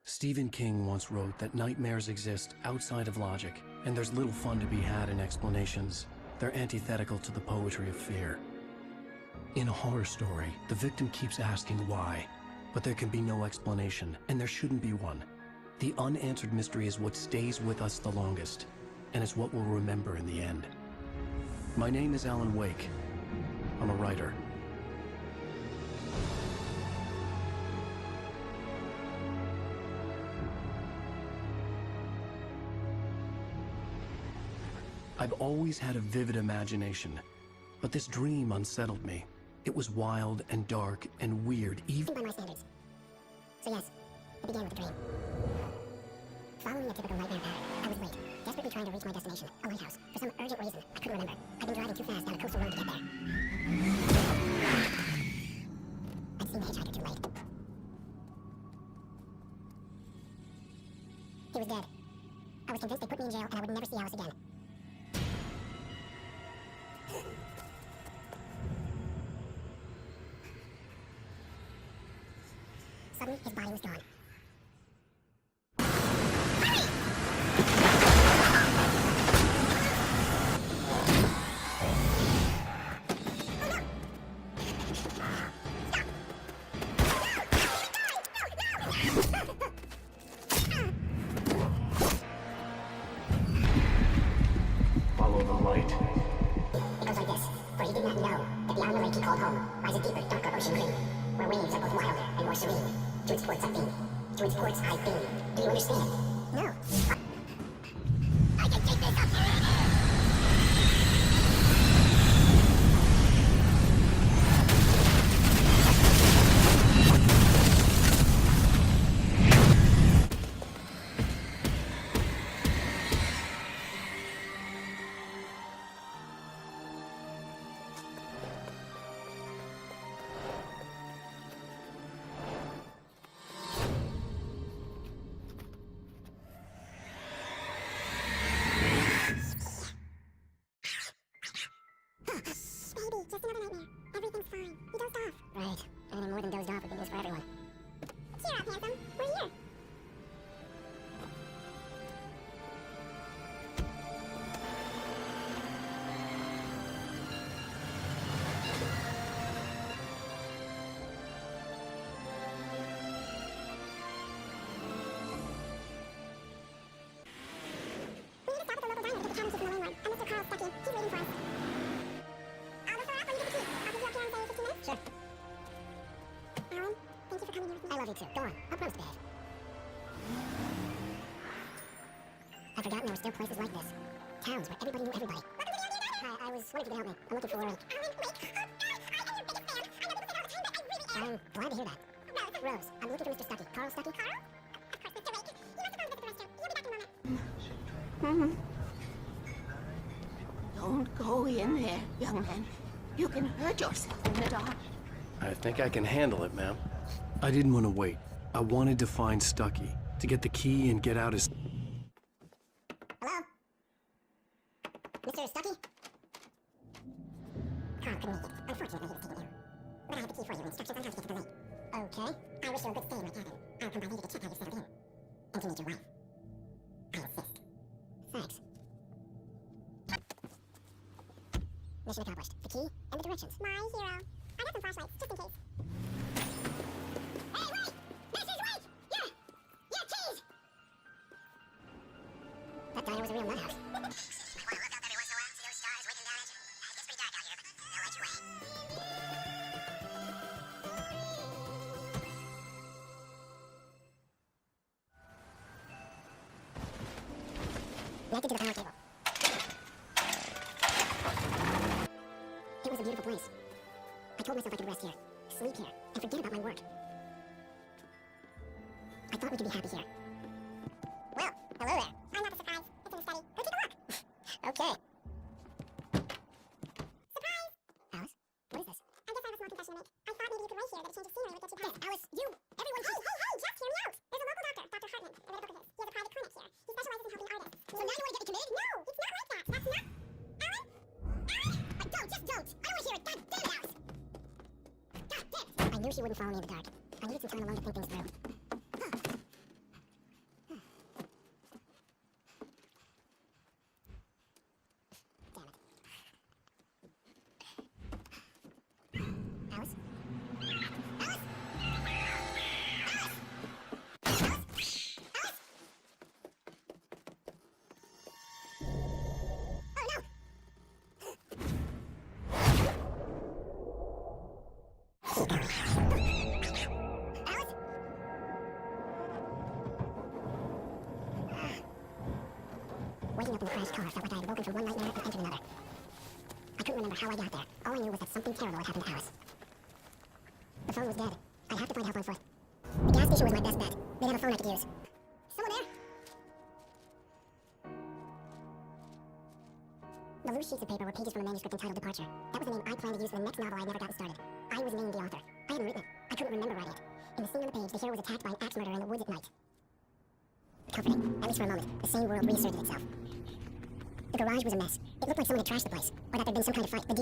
Stephen King once wrote that nightmares exist outside of logic, and there's little fun to be had in explanations. They're antithetical to the poetry of fear. In a horror story, the victim keeps asking why, but there can be no explanation, and there shouldn't be one. The unanswered mystery is what stays with us the longest, and it's what we'll remember in the end. My name is Alan Wake. I'm a writer. I've always had a vivid imagination, but this dream unsettled me. It was wild and dark and weird, even by my standards. So yes, it began with a dream. Following a typical nightmare pattern, I was late, desperately trying to reach my destination, a lighthouse. For some urgent reason, I couldn't remember. I'd been driving too fast down a coastal road to get there. I'd seen the hitchhiker too late. He was dead. I was convinced they put me in jail and I would never see Alice again. Suddenly, his body was gone. follow the light. It goes like this, for he did not know that beyond the lake he called home lies a deeper, darker ocean green, where waves are both wilder and more serene. To its ports I've been. To its ports I've been. Do you understand? No. I can take this up forever! Baby, just another nightmare. Everything's fine. He dozed off. Right. Anything more than dozed off would be news for everyone. Cheer up, handsome. We're here. We need to stop at the local diner to get the cabin key from the landlord. I'm Mr. Carl Stuckey. He's waiting for us. I'll look for us when you get the key. I'll give you up here in, say, 15 minutes? Sure. Alan, thank you for coming here with me. I love you too. Go on. I'll promise to behave. I'd forgotten there were still places like this. Towns where everybody knew everybody. Welcome to the Idea Diner! Hi, I was wondering if you could help me. I'm looking for... Alan, wait. I am your biggest fan. I know people say it all the time, but I really am. I'm glad to hear that. Rose. Rose, I'm looking for Mr. Stuckey. Carl Stuckey? Carl? Of course, Mr. Wake. He must have gone to visit the restroom. He'll be back in a moment. Don't go in there, young man. You can hurt yourself in the dark. I think I can handle it, ma'am. I didn't want to wait. I wanted to find Stuckey, to get the key and get out as... Hello? Mr. Stuckey? Carl couldn't make it. Unfortunately, he was taken ill. But I have the key for you. Instructions on how to get to the lake. Okay. I wish you a good stay in my cabin. I'll come by later to check how you settled in. And to meet your wife. I insist. Thanks. Mission accomplished. The key and the directions. My hero. I got some flashlights, just in case. Hey, wait! Mrs. Wake! Your keys! That diner was a real nut house. I want to look up every once in a while, see those stars waking down at you. It gets pretty dark out here, but they'll let you wait. Connected to the power cable. It was a beautiful place. I told myself I could rest here, sleep here, and forget about my work. I thought we could be happy here. Well, hello there. I'm not a surprise. It's in the study. Go take a look. Okay. Surprise! Alice, what is this? I guess I have a small confession to make. I thought maybe you could wait here, that a change of scenery would get you better. Yes, Alice, you! Everyone, hey, just hear me out! There's a local doctor, Dr. Hartman. I read a book of his. He has a private clinic here. He specializes in helping artists. So now you want to get me committed? No, it's not like that. That's not... Alan? Don't, just don't! I don't want to hear it! God damn it, Alice! God damn it! I knew she wouldn't follow me in the dark. I needed some time alone to think things through. Waking up in the crashed car felt like I had woken from one nightmare and entered another. I couldn't remember how I got there. All I knew was that something terrible had happened to Alice. The phone was dead. I'd have to find help on foot. The gas station was my best bet. They'd have a phone I could use. Someone there? The loose sheets of paper were pages from a manuscript entitled Departure. That was the name I planned to use for the next novel I'd never gotten started. I was named the author. I hadn't written it. I couldn't remember writing it. In the scene on the page, the hero was attacked by an axe murderer in the woods at night. Comforting, at least for a moment. The same world reasserted itself. The garage was a mess. It looked like someone had trashed the place, or that there'd been some kind of fight. Oh,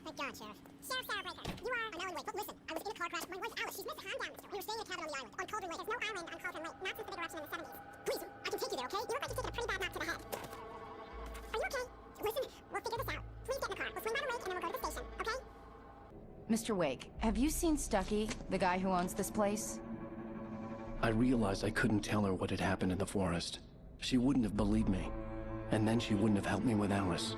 thank God, Sheriff. Sheriff Sarah Breaker, you are... I'm Alan Wake. Look, listen. I was in a car crash with my wife, Alice. She's missing. Calm down, mister. We were staying in a cabin on the island, on Cauldron Lake. There's no island on Cauldron Lake, not since the big eruption in the 70s. Please, I can take you there, okay? You look like you've taken a pretty bad knock to the head. Are you okay? Listen, we'll figure this out. Please get in the car. We'll swing by the lake, and then we'll go to the station, okay? Mr. Wake, have you seen Stucky, the guy who owns this place? I realized I couldn't tell her what had happened in the forest. She wouldn't have believed me. And then she wouldn't have helped me with Alice.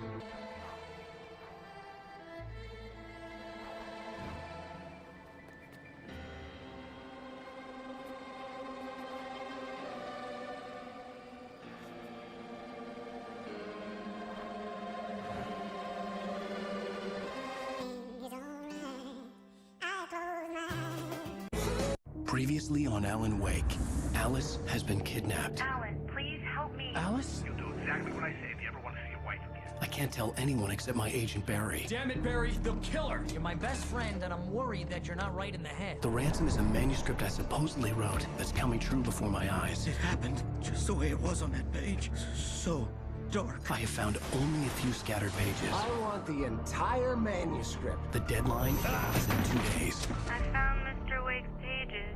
Previously on Alan Wake, Alice has been kidnapped. Alan, please help me. Alice? You'll do exactly what I say if you ever want to see your wife again. I can't tell anyone except my agent Barry. Damn it, Barry, they'll kill her. You're my best friend, and I'm worried that you're not right in the head. The ransom is a manuscript I supposedly wrote that's coming true before my eyes. It happened just the way it was on that page. So dark. I have found only a few scattered pages. I want the entire manuscript. The deadline is in 2 days. I found Mr. Wake's pages.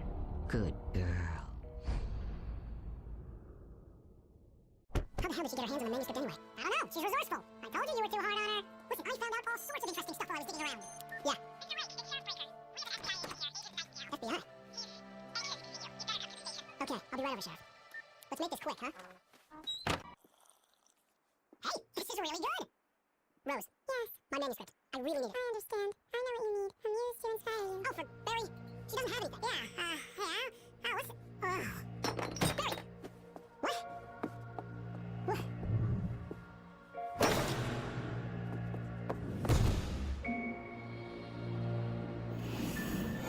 Good girl. How the hell did she get her hands on the manuscript anyway? I don't know. She's resourceful. I told you were too hard on her. Listen, I found out all sorts of interesting stuff while I was digging around. Yeah. Mr. Wake, it's Sheriff Breaker. We have an FBI agent here, Agent Nightingale. FBI? He's anxious to see you. You better come to the station. Okay, I'll be right over, Sheriff. Let's make this quick, huh? Hey, this is really good. Rose. Yes? My manuscript. I really need it. I understand. I know what you need. I'm used to inspire you. Oh, for Barry? She doesn't have anything. Yeah, yeah. Oh, listen. Barry! What? What?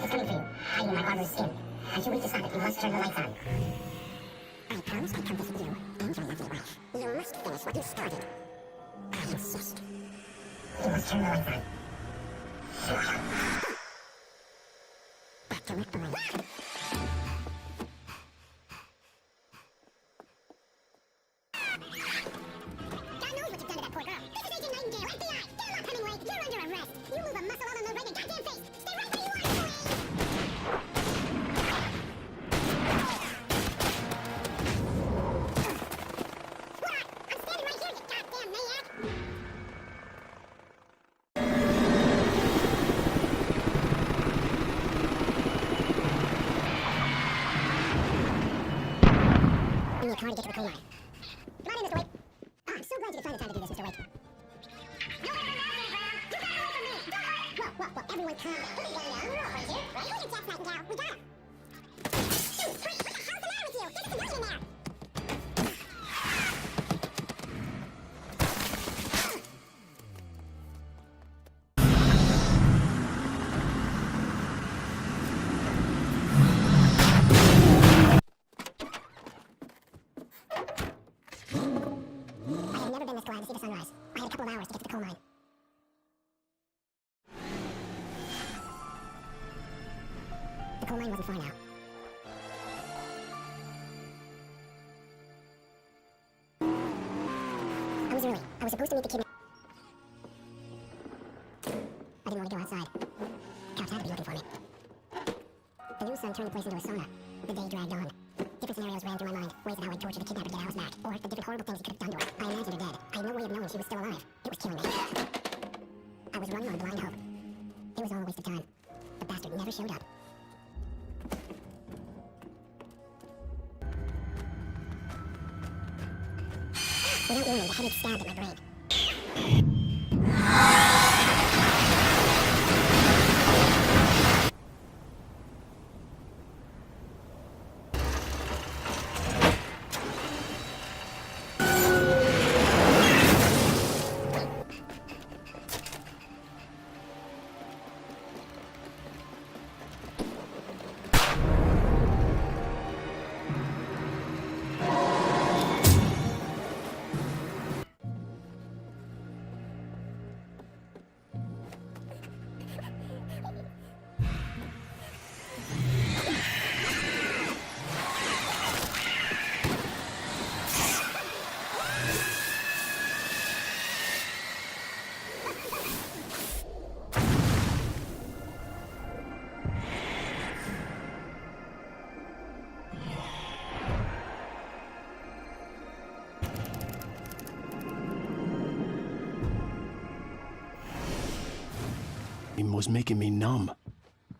It's coming for you. Hiding in my armor's skin. As you reach the summit, you must turn the lights on. I promise I'll come visit you and your lovely wife. You must finish what you started. I insist. You must turn the lights on. Back to it, boy. God knows what you've done to that poor girl. This is Agent Nightingale, FBI. Get him up, Hemingway. You're under arrest. You move a muscle, I'll unload right in your goddamn face. Stay right where you are, please. What? I'm standing right here, you goddamn maniac. I need a car to get to the coal mine. Come on in, Mr. Wake. Oh, I'm so glad you could find the time to do this, Mr. Wake. No one can ask me, Brown. You got away from me. Don't hurt. Whoa, everyone calm down. Put it down now. We're all right here, right? Agent Jack Nightingale. We got him. Shoot, wait, what the hell's the matter with you? There's a civilian in there. I have never been this glad to see the sunrise. I had a couple of hours to get to the coal mine. The coal mine wasn't far now. I was early. I was supposed to meet the kid. I didn't want to go outside. Cops had to be looking for me. The new sun turned the place into a sauna. The day dragged on. Different scenarios ran through my mind. Ways of how I'd torture the kidnapper to get Alice back. Or the different horrible things he could have done to her. I imagined her dead. I had no way of knowing she was still alive. It was killing me. I was running on blind hope. It was all a waste of time. The bastard never showed up. Without warning, the headache stabbed at my brain. was making me numb.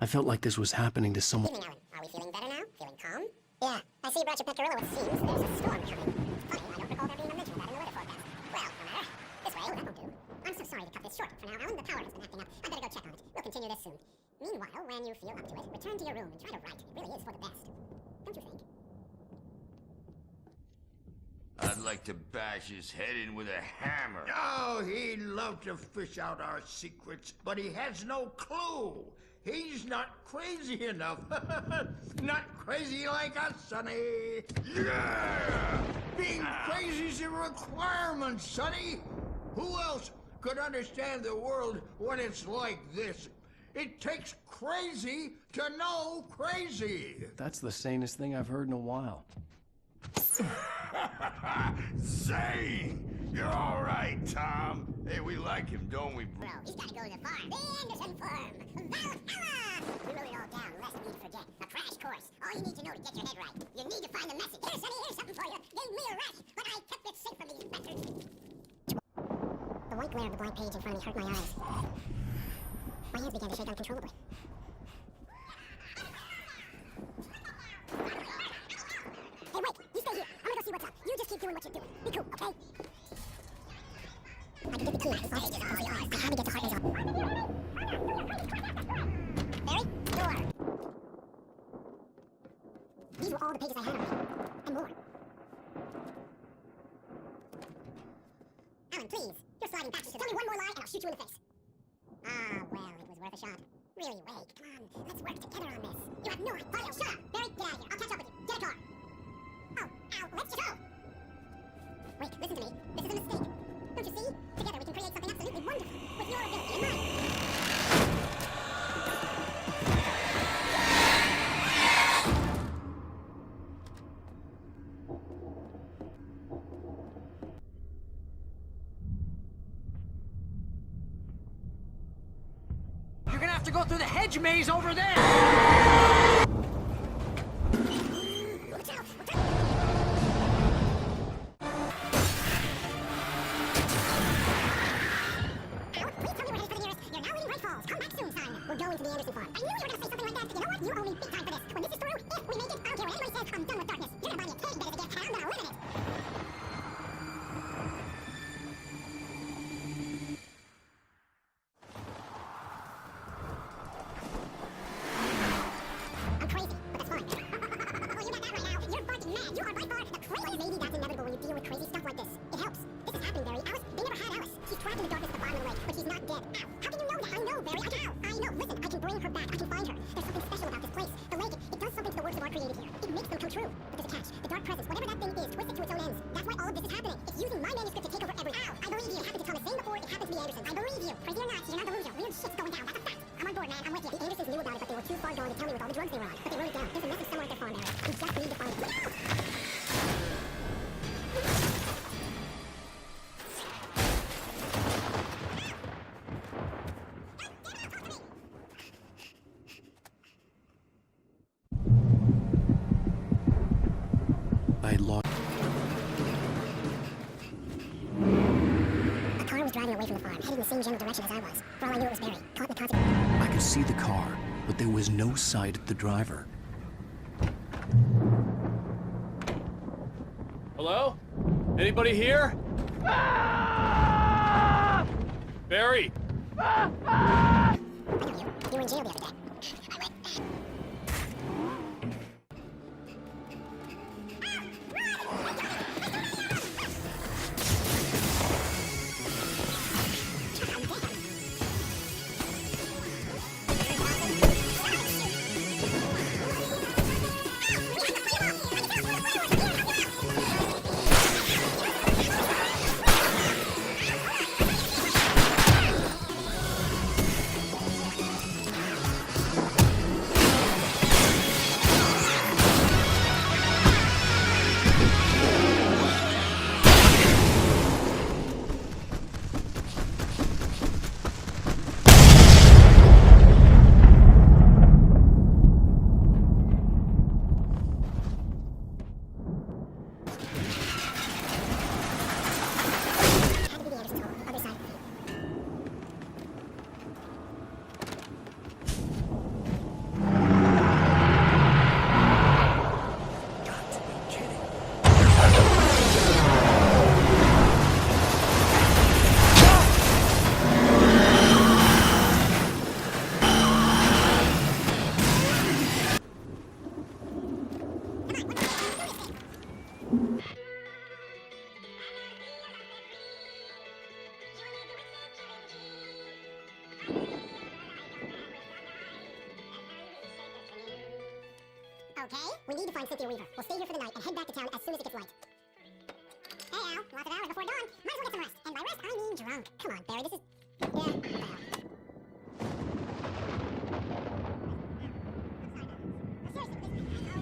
I felt like this was happening to someone. Evening, Alan. Are we feeling better now? Feeling calm? Yeah. I see you brought your pet gorilla. It seems there's a storm coming. Funny, I don't recall there being a mention of that in the weather forecast. Well, no matter. This way. Oh, that won't do. I'm so sorry to cut this short. For now, Alan, the power has been acting up. I better go check on it. We'll continue this soon. Meanwhile, when you feel up to it, return to your room and try to write. It really is for the best. Don't you think? I'd like to bash his head in with a hammer. Oh, he'd love to fish out our secrets, but he has no clue. He's not crazy enough. Not crazy like us, Sonny. Yeah! Being crazy's a requirement, Sonny. Who else could understand the world when it's like this? It takes crazy to know crazy. That's the sanest thing I've heard in a while. Zane! You're all right, Tom. Hey, we like him, don't we, bro? Bro, he's gotta go to the farm. The Anderson farm. Valhalla! We wrote it all down, lest we'd forget. A crash course. All you need to know to get your head right. You need to find the message. Here, Sonny, here's something for you. Gave me a rat, but I kept it safe from these bastards. The white glare of the blank page in front of me hurt my eyes. My hands began to shake uncontrollably. Hey, wait! You stay here. I'm gonna go see what's up. You just keep doing what you're doing. Be cool, okay? I can get the key. This office is all yours. I had to get to Hartley's office. Barry? Door. These were all the pages I had already. And more. Alan, please. You're sliding back. Tell me one more lie and I'll shoot you in the face. Ah, well, it was worth a shot. Really, Wade. Come on. Let's work together on this. You have no idea. Shut up. Barry, get out of here. I'll catch up with you. Get a car. Oh, ow. Let's just go. Wait, listen to me. This is a mistake. Don't you see? Together we can create something absolutely wonderful. With your ability in mind. You're gonna have to go through the hedge maze over there! Watch out! Ow, please tell me we're headed for the nearest. You're now leaving Great Falls. Come back soon, son. We're going to the Anderson farm. I knew you were gonna say something like that. You know what? You owe me big time for this. When this is through, if we make it, I don't care what anybody says, I'm done with darkness. You're gonna buy me a cake bed as a gift, and I'm gonna live in it. I'm crazy, but that's fine. Oh, you got that right now. You're barking mad. You are by far the crazy. Maybe that's inevitable when you deal with crazy stuff like this. It helps. This is happening, Barry. Alice, they never had Alice. She's trapped in the darkness at the bottom of the lake, but she's not dead. Ow. How can you know that? I know, Barry. I know. Listen, I can bring her back. I can find her. There's something special about this place. The lake, it does something to the works of art created here. It makes them come true. But there's a catch. The dark presence, whatever that thing is, twists it to its own ends. That's why all of this is happening. It's using my manuscript to take over everything. Ow. I believe you. It happened to Thomas Zane before. It happened to the Andersons. I believe you. Crazy or not, you're not the loser. Weird shit's going down. That's a fact. I'm on board, man. I'm with you. The Andersons knew about it, but they were too far gone to tell me with all the drugs they were on. But they wrote it down. There's a message somewhere at their farm, Barry. We just need to find it. I had lost. A car was driving away from the farm, headed in the same general direction as I was. For all I knew, it was Barry. Caught in the car. I could see the car, but there was no sight of the driver. Hello? Anybody here? Barry! I know you. You were in jail the other day. I went. Okay, we need to find Cynthia Weaver. We'll stay here for the night and head back to town as soon as it gets light. Hey, Al, lots of hours before dawn. Might as well get some rest. And by rest, I mean drunk. Come on, Barry, this is... Yeah, well. Oh,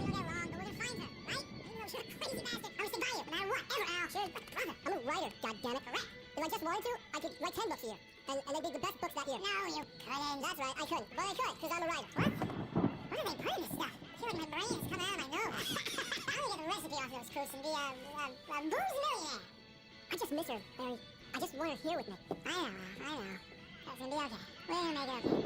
you're wrong, but we're gonna find her, right? You're a crazy bastard. I'm gonna stick by you, no matter what, ever, Al. Sure, brother, I'm a writer, goddammit. Correct. If I just wanted to, I could write 10 books a year. And they'd be the best books that year. No, you couldn't. That's right, I couldn't. But I could, because I'm a writer. What? What are they putting this stuff? I feel like my brain is coming out of my nose. I'm gonna get the recipe off those cooks and be a booze millionaire. I just miss her, Barry. I just want her here with me. I know. That's gonna be okay. We're gonna make it okay.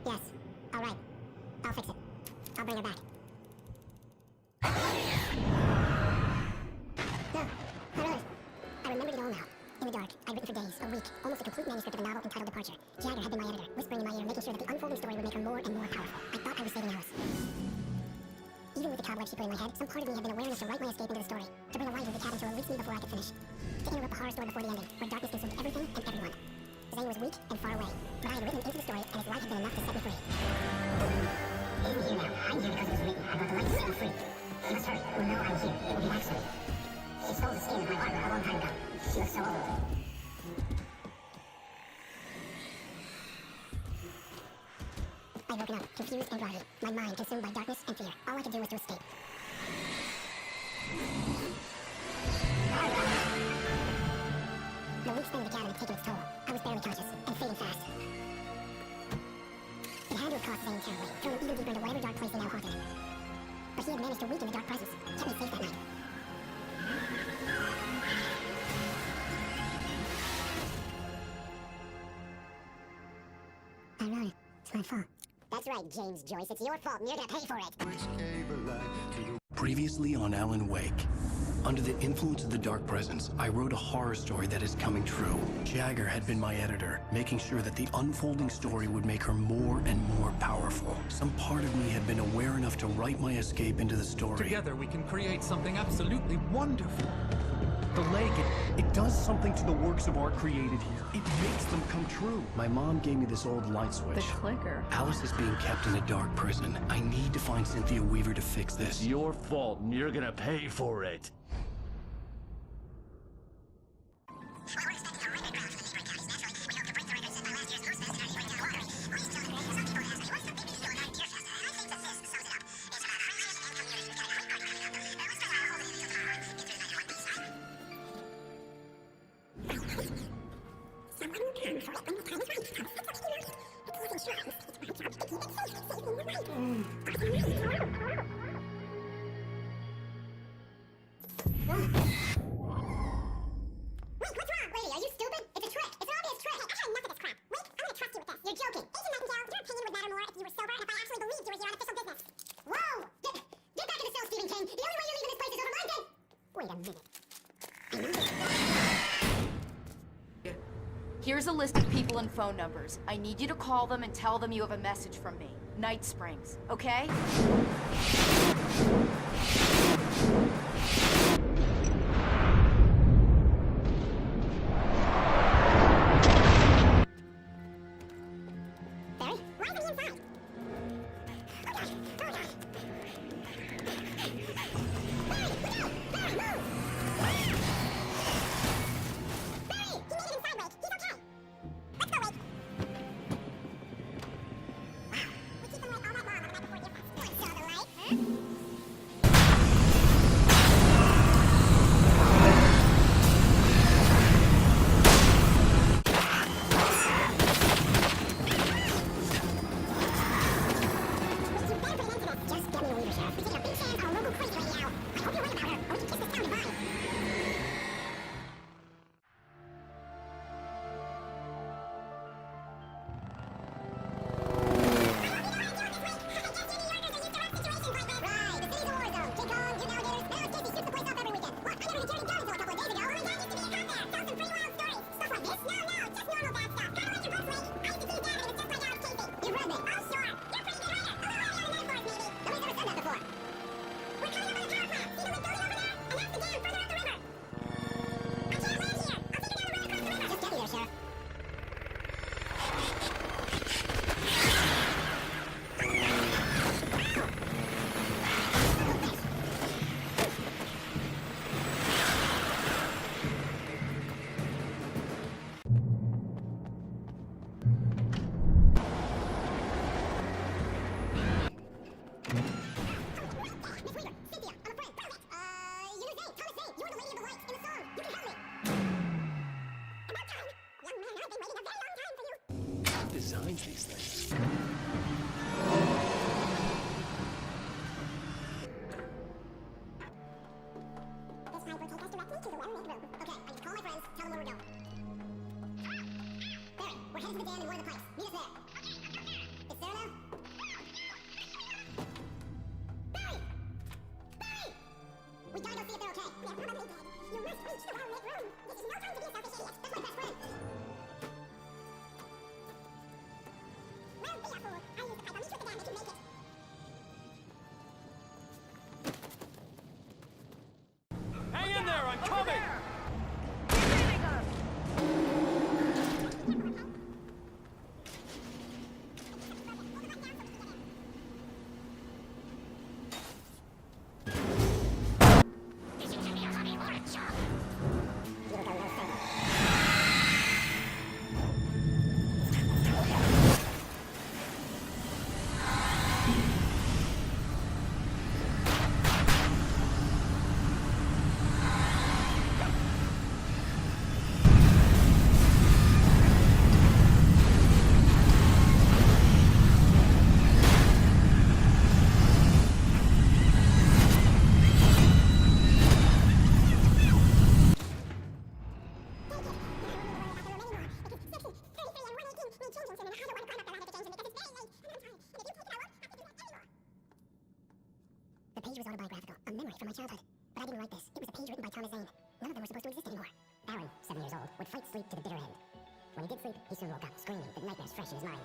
Yes. All right. I'll fix it. I'll bring her back. No. I wrote it. I remembered it all now. In the dark, I'd written for days, a week, almost a complete manuscript of a novel entitled Departure. Jagger had been my editor, whispering in my ear, making sure that the unfolding story would make her more and more powerful. I thought I was saving Alice. Even with the cobwebs she put in my head, some part of me had been aware enough to write my escape into the story, to bring a light into the cabin to release me before I could finish. To interrupt the horror story before the ending, where darkness consumed everything and everyone. Zane was weak and far away, but I had written him into the story, and his light had been enough to set me free. I'm here now. I'm here because it was written. I got the light to set me free. You must hurry. We'll know I'm here. It will be back soon. She stole the skin of my barber a long time ago. She looks so old. I'd woken up, confused and groggy, my mind consumed by darkness and fear. All I could do was to escape. The week spent in the cabin had taken its toll. I was barely conscious, and fading fast. It had to have cost Zane terribly, thrown him even deeper into whatever dark place they now haunted. But he had managed to weaken the dark presence, kept me safe that night. I wrote it. It's my fault. That's right, James Joyce. It's your fault, and you're gonna pay for it. Previously on Alan Wake. Under the influence of the dark presence, I wrote a horror story that is coming true. Jagger had been my editor, making sure that the unfolding story would make her more and more powerful. Some part of me had been aware enough to write my escape into the story. Together we can create something absolutely wonderful. The lake, it does something to the works of art created here. It makes them come true. My mom gave me this old light switch. The clicker. Alice is being kept in a dark prison. I need to find Cynthia Weaver to fix this. It's your fault, and you're gonna pay for it. Here's a list of people and phone numbers. I need you to call them and tell them you have a message from me. Night Springs, okay? Barry? Why is he inside? Oh gosh! Oh gosh! Barry! Look out! Barry, move! Barry! He made it inside, Wake. He's okay. Let's go, Wake. Wow. We keep them awake all night long on the night before you saw the light, huh? To the well-made room. Okay, I need to call my friends, tell them where we're going. Barry, we're headed to the dam in one of the pipes. Meet us there. It's there now? Barry! Barry! We gotta go see if they're okay. They're probably dead. You must reach the well-made room. This is no time to be a selfish idiot. That's my best friend. Well, be a fool. I'll use the pipe. I'll meet you at the dam if you make it. Hang in there, I'm coming! The page was autobiographical, a memory from my childhood. But I didn't write this. It was a page written by Thomas Zane. None of them were supposed to exist anymore. Aaron, 7 years old, would fight sleep to the bitter end. When he did sleep, he soon woke up, screaming, with nightmares fresh in his mind.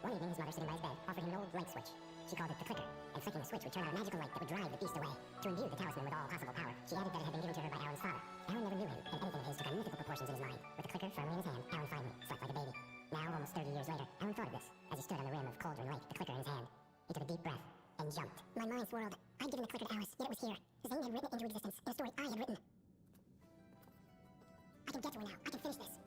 One evening, his mother, sitting by his bed, offered him an old light switch. She called it the clicker, and flicking the switch would turn on a magical light that would drive the beast away. To imbue the talisman with all possible power, she added that it had been given to her by Aaron's father. Aaron never knew him, and anything of his took on mythical proportions in his mind. With the clicker firmly in his hand, Aaron finally slept like a baby. Now, almost 30 years later, Aaron thought of this. As he stood on the rim of Cauldron Lake, the clicker in his hand, he took a deep breath and jumped. My mind swirled. I'd given the clicker to Alice, yet it was here. Zane had written it into existence, in a story I had written. I can get to her now. I can finish this.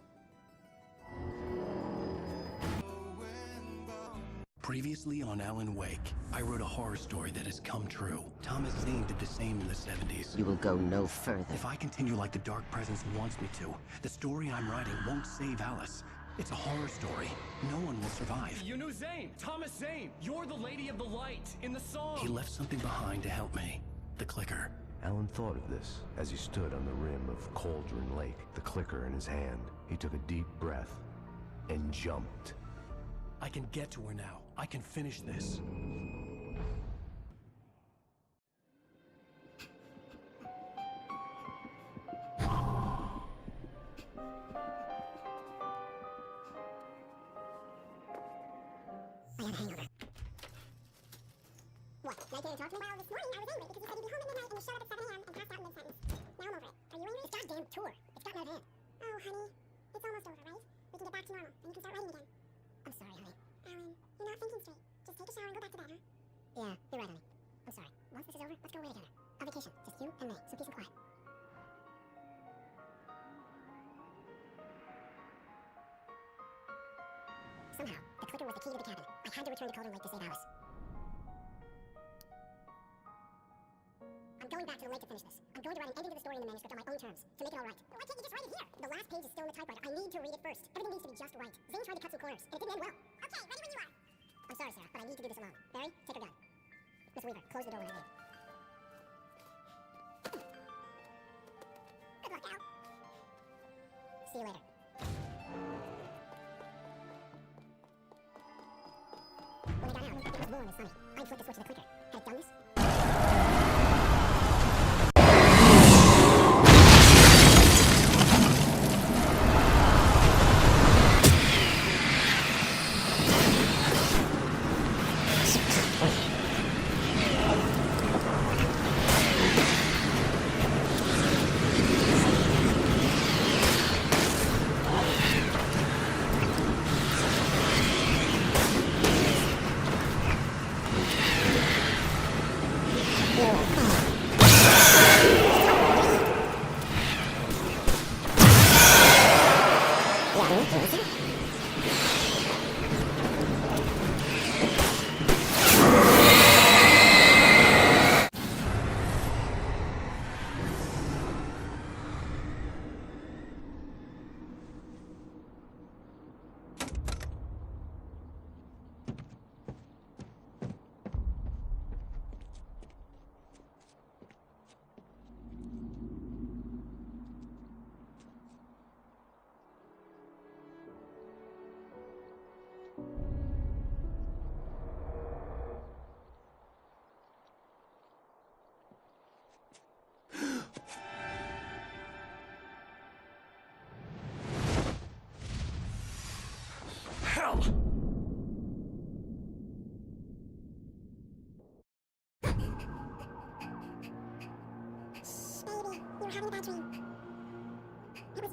Previously on Alan Wake, I wrote a horror story that has come true. Thomas Zane did the same in the 70s. You will go no further. If I continue like the Dark Presence wants me to, the story I'm writing won't save Alice. It's a horror story. No one will survive. You knew Zane! Thomas Zane! You're the Lady of the Light in the song! He left something behind to help me. The clicker. Alan thought of this as he stood on the rim of Cauldron Lake, the clicker in his hand. He took a deep breath and jumped. I can get to her now. I can finish this. I had a hangover. What? Now can't talk to me? Well, this morning I was angry because you said you'd be home at midnight and you showed up at 7 a.m. and passed out in mid-sentence. Now I'm over it. Are you angry? It's goddamn tour. It's gotten out of hand. Oh, honey. It's almost over, right? We can get back to normal and you can start writing again. I'm sorry, honey. Alan, you're not thinking straight. Just take a shower and go back to bed, huh? Yeah, you're right, honey. I'm sorry. Once this is over, let's go away together. A vacation. Just you and me. Some peace and quiet. Somehow, the clicker was the key to the cabin. I had to return to Cauldron Lake to save Alice. I'm going back to the lake to finish this. I'm going to write an ending to the story in the manuscript on my own terms, to make it all right. Why can't you just write it here? The last page is still in the typewriter. I need to read it first. Everything needs to be just right. Zane tried to cut some corners, and it didn't end well. Okay, ready when you are. I'm sorry, Sarah, but I need to do this alone. Barry, take her gun. Miss Weaver, close the door when I leave. Good luck, Al. See you later. When I got out, it was warm and sunny. I'd flicked the switch of the clicker. Had it done this?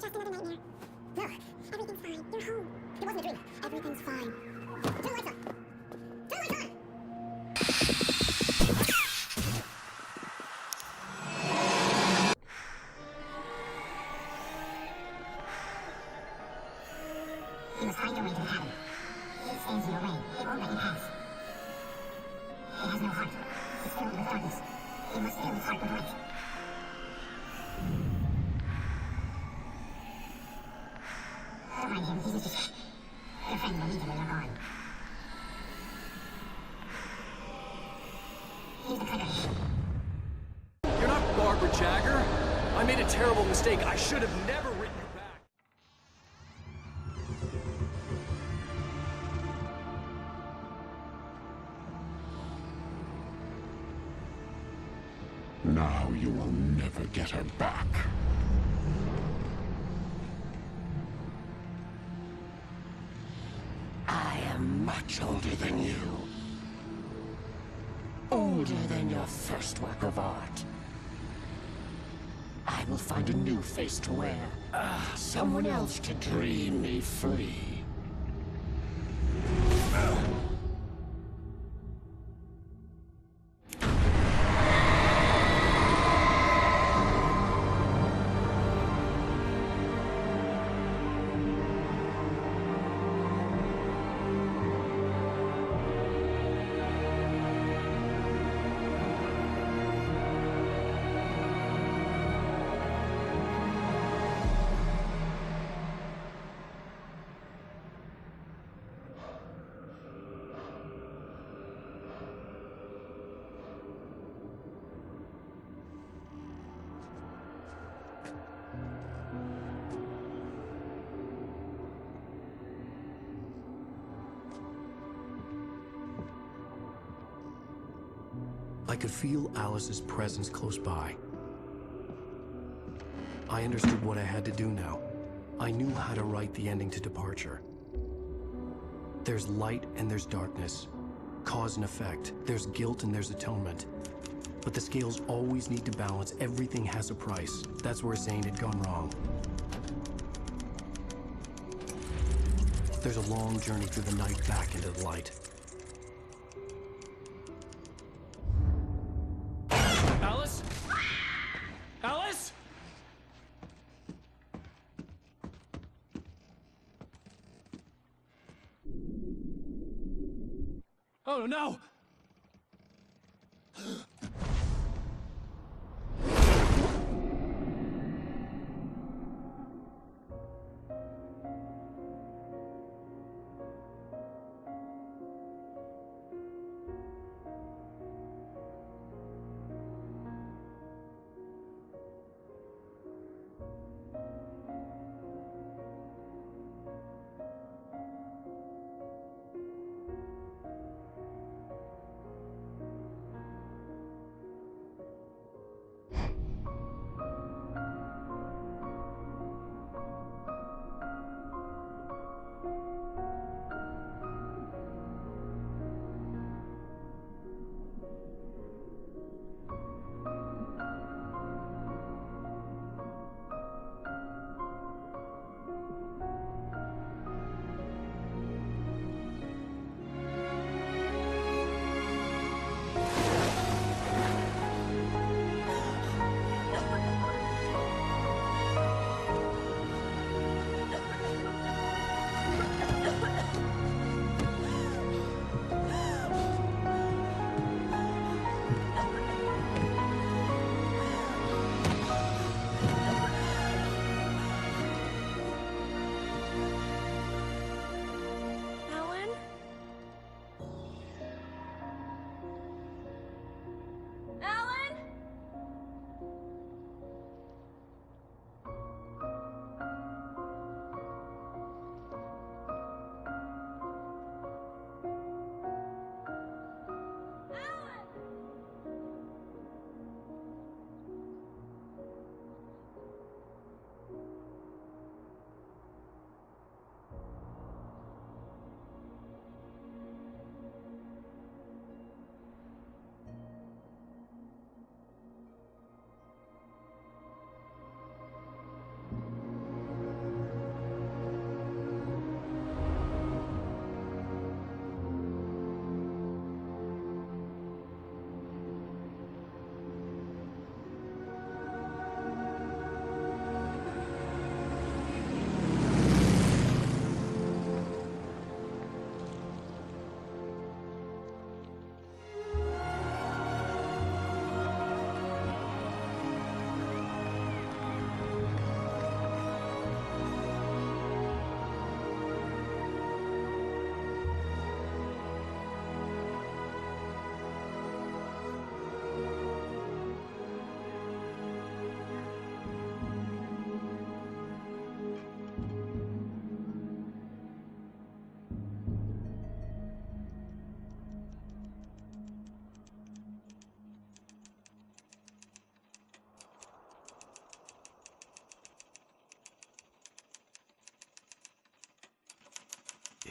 just another nightmare. Look, everything's fine. You're home. It wasn't a dream. Everything's fine. Turn the lights on. Turn the lights on! You must find your way to heaven. It stands in your way. It won't let you pass. It has no heart. It's filled with darkness. You must fill its heart with light. Don't mind him. He's just... Your friends will need him when you're gone. Here's the clicker. You're not Barbara Jagger. I made a terrible mistake. I should have never written her back. Now you will never get her back. I am much older than you. Older than your first work of art. I will find a new face to wear. Someone else to dream me free. I could feel Alice's presence close by. I understood what I had to do now. I knew how to write the ending to Departure. There's light and there's darkness. Cause and effect. There's guilt and there's atonement. But the scales always need to balance. Everything has a price. That's where Zane had gone wrong. There's a long journey through the night back into the light. Alice? Alice? Oh no!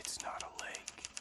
It's not a lake.